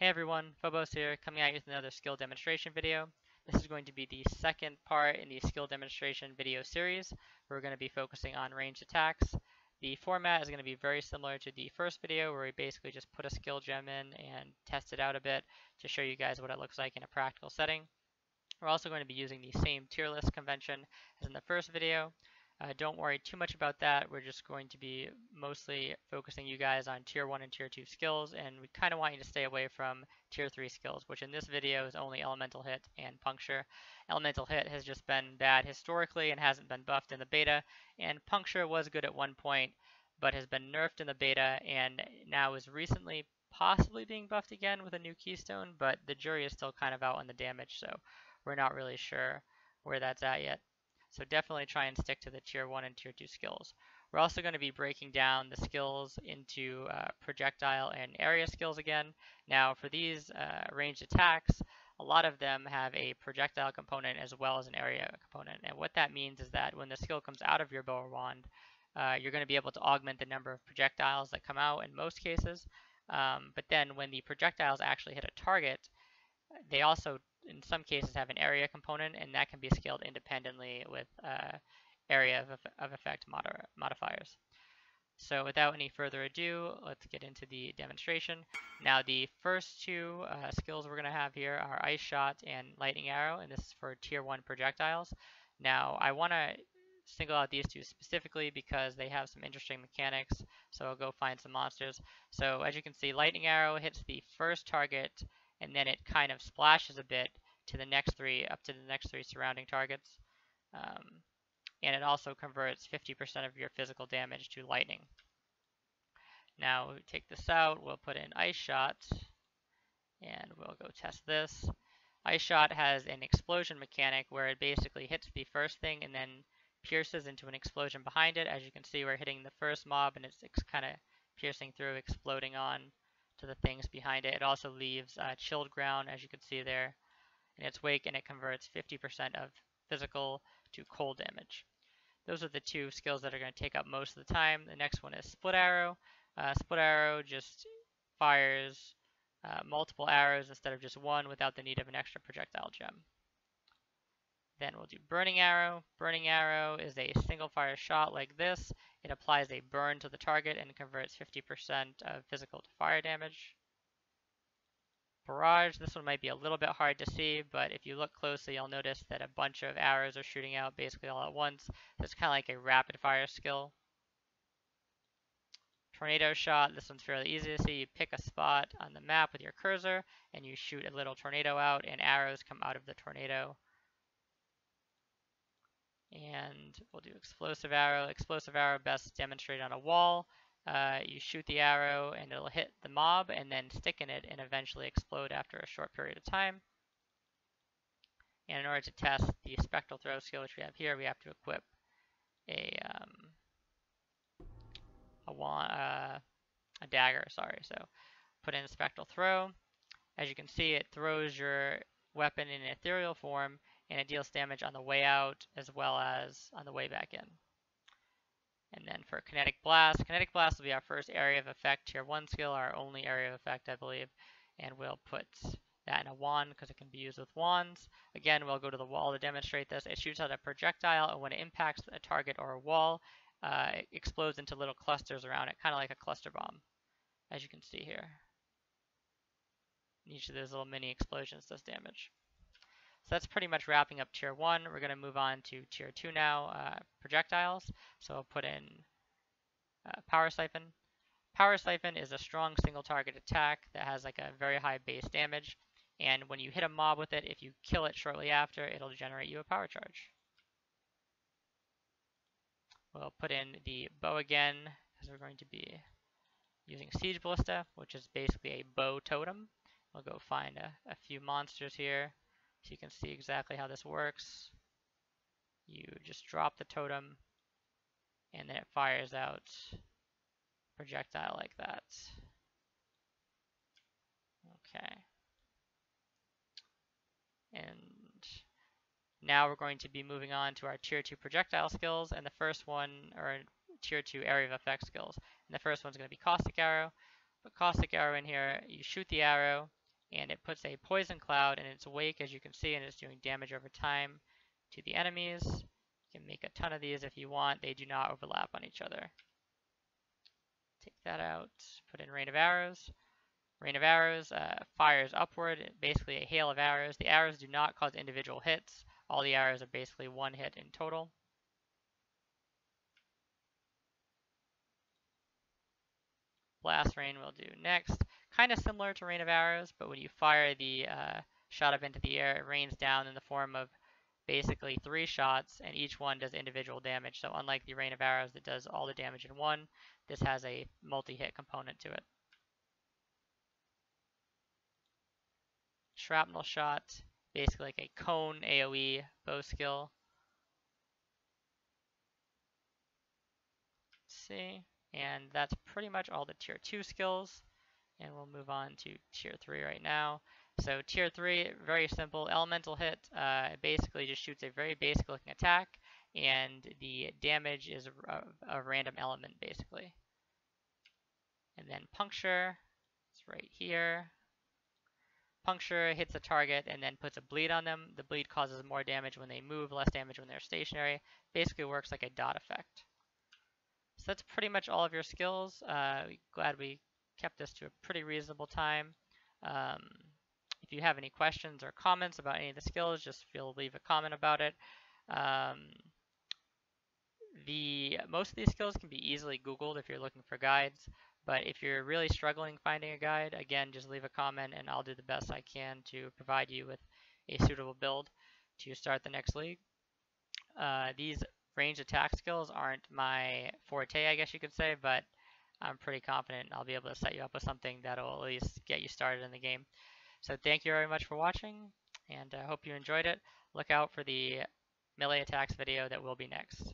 Hey everyone, Phobos here, coming at you with another skill demonstration video. This is going to be the second part in the skill demonstration video series. We're going to be focusing on ranged attacks. The format is going to be very similar to the first video where we basically just put a skill gem in and test it out a bit to show you guys what it looks like in a practical setting. We're also going to be using the same tier list convention as in the first video. Don't worry too much about that. We're just going to be mostly focusing you guys on tier 1 and tier 2 skills, and we kind of want you to stay away from tier 3 skills, which in this video is only Elemental Hit and Puncture. Elemental Hit has just been bad historically and hasn't been buffed in the beta, and Puncture was good at one point, but has been nerfed in the beta and now is recently possibly being buffed again with a new keystone, but the jury is still kind of out on the damage, so we're not really sure where that's at yet. So definitely try and stick to the tier 1 and tier 2 skills. We're also going to be breaking down the skills into projectile and area skills again. Now for these ranged attacks, a lot of them have a projectile component as well as an area component. And what that means is that when the skill comes out of your bow or wand, you're going to be able to augment the number of projectiles that come out in most cases. But then when the projectiles actually hit a target, they also in some cases have an area component, and that can be scaled independently with area of effect modifiers. So without any further ado, let's get into the demonstration. Now the first two skills we're going to have here are Ice Shot and Lightning Arrow, and this is for tier 1 projectiles. Now I want to single out these two specifically because they have some interesting mechanics, so I'll go find some monsters. So as you can see, Lightning Arrow hits the first target, and then it kind of splashes a bit to the next three, up to the next three surrounding targets. And it also converts 50% of your physical damage to lightning. Now we take this out, we'll put in Ice Shot, and we'll go test this. Ice Shot has an explosion mechanic where it basically hits the first thing and then pierces into an explosion behind it. As you can see, we're hitting the first mob and it's kind of piercing through, exploding on to the things behind it. It also leaves chilled ground, as you can see there, in its wake, and it converts 50% of physical to cold damage. Those are the two skills that are going to take up most of the time. The next one is Split Arrow. Split Arrow just fires multiple arrows instead of just one without the need of an extra projectile gem. Then we'll do Burning Arrow. Burning Arrow is a single fire shot like this. It applies a burn to the target and converts 50% of physical to fire damage. Barrage, this one might be a little bit hard to see, but if you look closely, you'll notice that a bunch of arrows are shooting out basically all at once. It's kind of like a rapid fire skill. Tornado Shot, this one's fairly easy to see. You pick a spot on the map with your cursor, and you shoot a little tornado out, and arrows come out of the tornado. And we'll do Explosive Arrow. Explosive Arrow best demonstrated on a wall. You shoot the arrow and it'll hit the mob and then stick in it and eventually explode after a short period of time. And in order to test the Spectral Throw skill, which we have here, we have to equip a dagger. So put in Spectral Throw. As you can see, it throws your weapon in an ethereal form, and it deals damage on the way out as well as on the way back in. And then for Kinetic Blast, Kinetic Blast will be our first area of effect tier 1 skill, our only area of effect, I believe. And we'll put that in a wand because it can be used with wands. Again, we'll go to the wall to demonstrate this. It shoots out a projectile, and when it impacts a target or a wall, it explodes into little clusters around it, kind of like a cluster bomb, as you can see here. Each of those little mini explosions does damage. So that's pretty much wrapping up tier 1. We're going to move on to tier 2 now, projectiles. So I'll put in Power Siphon. Power Siphon is a strong single target attack that has like a very high base damage. And when you hit a mob with it, if you kill it shortly after, it'll generate you a power charge. We'll put in the bow again, because we're going to be using Seige Ballista, which is basically a bow totem. We'll go find a few monsters here, so you can see exactly how this works. You just drop the totem, and then it fires out projectile like that. Okay. And now we're going to be moving on to our tier 2 projectile skills, and the first one, or tier 2 area of effect skills. And the first one's going to be Caustic Arrow. But Caustic Arrow in here, you shoot the arrow, and it puts a poison cloud in its wake, as you can see, and it's doing damage over time to the enemies. You can make a ton of these if you want. They do not overlap on each other. Take that out, put in Rain of Arrows. Rain of Arrows fires upward, basically a hail of arrows. The arrows do not cause individual hits. All the arrows are basically one hit in total. Blast Rain will do next. Kind of similar to Rain of Arrows, but when you fire the shot up into the air, it rains down in the form of basically 3 shots, and each one does individual damage. So unlike the Rain of Arrows that does all the damage in one, this has a multi-hit component to it. Shrapnel Shot, basically like a cone AoE bow skill. Let's see, and that's pretty much all the tier 2 skills, and we'll move on to tier 3 right now. So tier 3, very simple, elemental hit, basically just shoots a very basic looking attack, and the damage is a random element basically. And then Puncture, it's right here. Puncture hits a target and then puts a bleed on them. The bleed causes more damage when they move, less damage when they're stationary. Basically works like a dot effect. So that's pretty much all of your skills. Glad we kept this to a pretty reasonable time. If you have any questions or comments about any of the skills, just leave a comment about it. Most of these skills can be easily Googled if you're looking for guides. But if you're really struggling finding a guide, again, just leave a comment and I'll do the best I can to provide you with a suitable build to start the next league. These ranged attack skills aren't my forte, I guess you could say, but I'm pretty confident I'll be able to set you up with something that'll at least get you started in the game. So thank you very much for watching, and I hope you enjoyed it. Look out for the melee attacks video that will be next.